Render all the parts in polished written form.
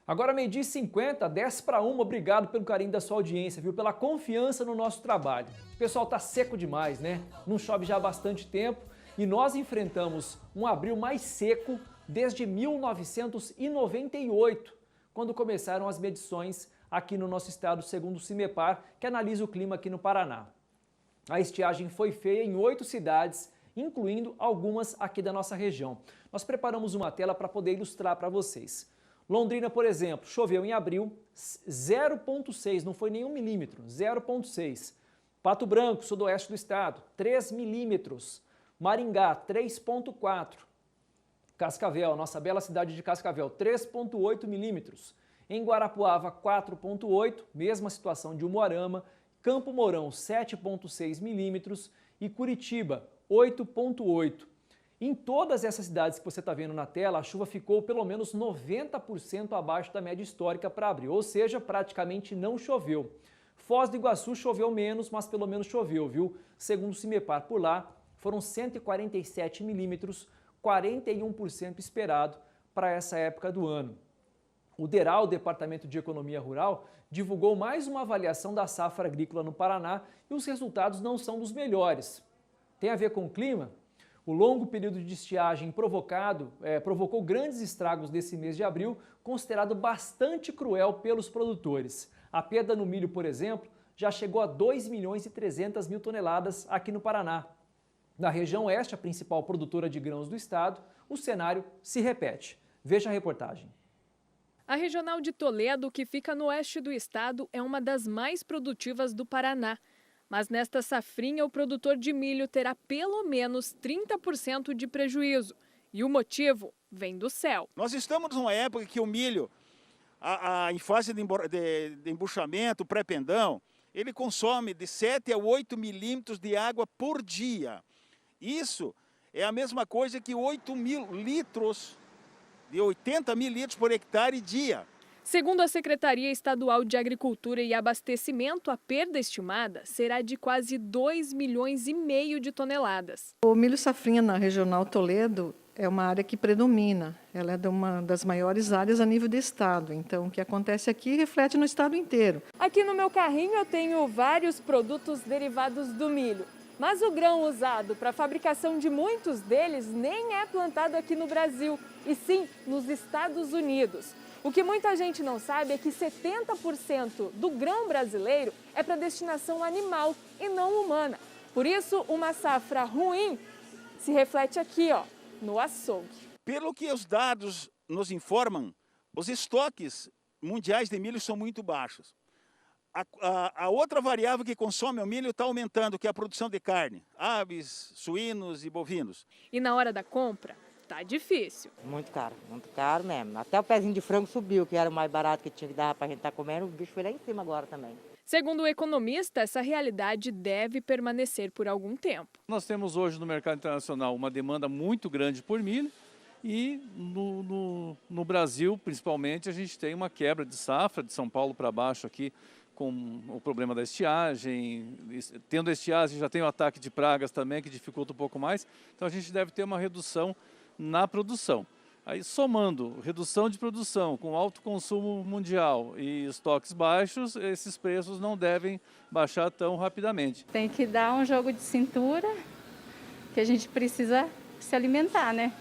Agora, 12h50, 10 para 1, obrigado pelo carinho da sua audiência, viu? Pela confiança no nosso trabalho. O pessoal tá seco demais, né? Não chove já há bastante tempo e nós enfrentamos um abril mais seco desde 1998, quando começaram as medições aqui no nosso estado, segundo o CIMEPAR, que analisa o clima aqui no Paraná. A estiagem foi feia em 8 cidades, incluindo algumas aqui da nossa região. Nós preparamos uma tela para poder ilustrar para vocês. Londrina, por exemplo, choveu em abril 0,6, não foi nenhum milímetro, 0,6. Pato Branco, sudoeste do estado, 3 milímetros. Maringá, 3,4. Cascavel, nossa bela cidade de Cascavel, 3,8 milímetros. Em Guarapuava, 4,8, mesma situação de Umuarama. Campo Mourão, 7,6 milímetros e Curitiba, 8,8. Em todas essas cidades que você está vendo na tela, a chuva ficou pelo menos 90% abaixo da média histórica para abril, ou seja, praticamente não choveu. Foz do Iguaçu choveu menos, mas pelo menos choveu, viu? Segundo o CIMEPAR, por lá foram 147 milímetros, 41% esperado para essa época do ano. O DERAL, o Departamento de Economia Rural, divulgou mais uma avaliação da safra agrícola no Paraná e os resultados não são dos melhores. Tem a ver com o clima? O longo período de estiagem provocou grandes estragos nesse mês de abril, considerado bastante cruel pelos produtores. A perda no milho, por exemplo, já chegou a 2.300.000 toneladas aqui no Paraná. Na região oeste, a principal produtora de grãos do estado, o cenário se repete. Veja a reportagem. A regional de Toledo, que fica no oeste do estado, é uma das mais produtivas do Paraná. Mas nesta safrinha, o produtor de milho terá pelo menos 30% de prejuízo. E o motivo vem do céu. Nós estamos numa época que o milho, em fase de embuchamento, pré-pendão, ele consome de 7 a 8 milímetros de água por dia. Isso é a mesma coisa que 8 mil litros, de 80 mil litros por hectare dia. Segundo a Secretaria Estadual de Agricultura e Abastecimento, a perda estimada será de quase 2,5 milhões de toneladas. O milho safrinha na regional Toledo é uma área que predomina. Ela é uma das maiores áreas a nível de estado. Então, o que acontece aqui reflete no estado inteiro. Aqui no meu carrinho eu tenho vários produtos derivados do milho. Mas o grão usado para a fabricação de muitos deles nem é plantado aqui no Brasil, e sim nos Estados Unidos. O que muita gente não sabe é que 70% do grão brasileiro é para destinação animal e não humana. Por isso, uma safra ruim se reflete aqui, ó, no açougue. Pelo que os dados nos informam, os estoques mundiais de milho são muito baixos. A outra variável que consome o milho está aumentando, que é a produção de carne, aves, suínos e bovinos. E na hora da compra, tá difícil. Muito caro mesmo. Até o pezinho de frango subiu, que era o mais barato que tinha que dar para a gente estar comendo, o bicho foi lá em cima agora também. Segundo o economista, essa realidade deve permanecer por algum tempo. Nós temos hoje no mercado internacional uma demanda muito grande por milho e no Brasil, principalmente, a gente tem uma quebra de safra de São Paulo para baixo aqui, com o problema da estiagem. Tendo a estiagem, já tem o ataque de pragas também, que dificulta um pouco mais. Então a gente deve ter uma redução na produção. Aí, somando redução de produção com alto consumo mundial e estoques baixos, esses preços não devem baixar tão rapidamente. Tem que dar um jogo de cintura, que a gente precisa se alimentar, né?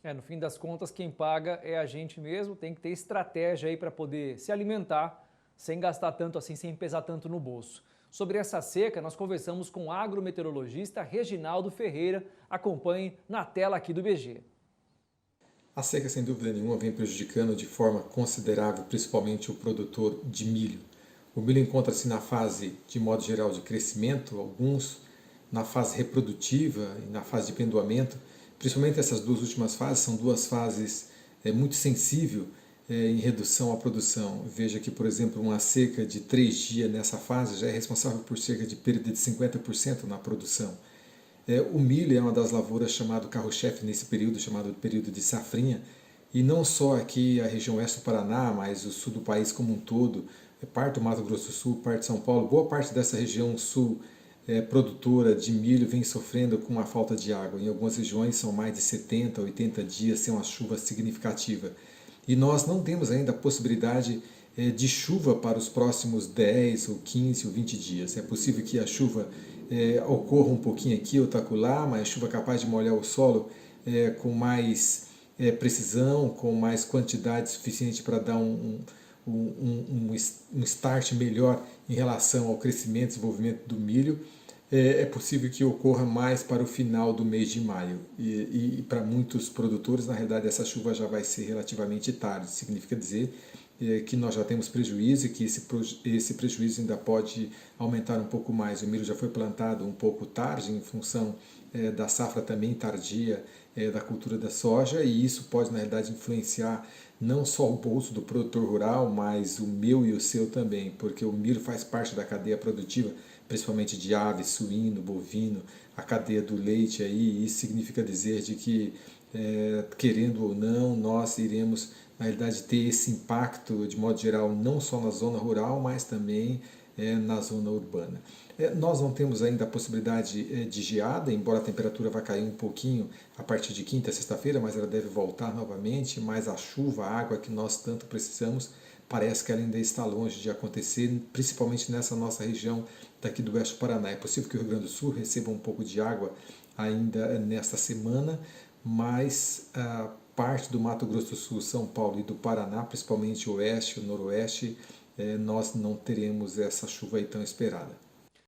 No fim das contas, quem paga é a gente mesmo, tem que ter estratégia aí para poder se alimentar, sem gastar tanto assim, sem pesar tanto no bolso. Sobre essa seca, nós conversamos com o agrometeorologista Reginaldo Ferreira. Acompanhe na tela aqui do BG. A seca, sem dúvida nenhuma, vem prejudicando de forma considerável, principalmente o produtor de milho. O milho encontra-se na fase, de modo geral, de crescimento, alguns na fase reprodutiva e na fase de pendoamento. Principalmente essas duas últimas fases, são duas fases muito sensíveis em redução à produção. Veja que, por exemplo, uma seca de 3 dias nessa fase já é responsável por cerca de perda de 50% na produção. O milho é uma das lavouras chamado carro-chefe nesse período, chamado período de safrinha, e não só aqui a região oeste do Paraná, mas o sul do país como um todo, parte do Mato Grosso do Sul, parte de São Paulo, boa parte dessa região sul produtora de milho vem sofrendo com a falta de água. Em algumas regiões são mais de 70, 80 dias sem uma chuva significativa. e nós não temos ainda a possibilidade de chuva para os próximos 10 ou 15 ou 20 dias. É possível que a chuva ocorra um pouquinho aqui ou acolá, mas chuva capaz de molhar o solo com mais precisão, com mais quantidade suficiente para dar um start melhor em relação ao crescimento e desenvolvimento do milho. É possível que ocorra mais para o final do mês de maio. E para muitos produtores, na realidade, essa chuva já vai ser relativamente tarde. Significa dizer que nós já temos prejuízo e que esse prejuízo ainda pode aumentar um pouco mais. O milho já foi plantado um pouco tarde, em função da safra também tardia da cultura da soja, e isso pode, na realidade, influenciar não só o bolso do produtor rural, mas o meu e o seu também, porque o milho faz parte da cadeia produtiva, principalmente de aves, suíno, bovino, a cadeia do leite aí, e isso significa dizer de que, querendo ou não, nós iremos, na realidade, ter esse impacto, de modo geral, não só na zona rural, mas também na zona urbana. Nós não temos ainda a possibilidade de geada, embora a temperatura vá cair um pouquinho a partir de quinta e sexta-feira, mas ela deve voltar novamente, mas a chuva, a água que nós tanto precisamos, parece que ela ainda está longe de acontecer, principalmente nessa nossa região daqui do oeste do Paraná. É possível que o Rio Grande do Sul receba um pouco de água ainda nesta semana, mas parte do Mato Grosso do Sul, São Paulo e do Paraná, principalmente o oeste e o noroeste, nós não teremos essa chuva aí tão esperada.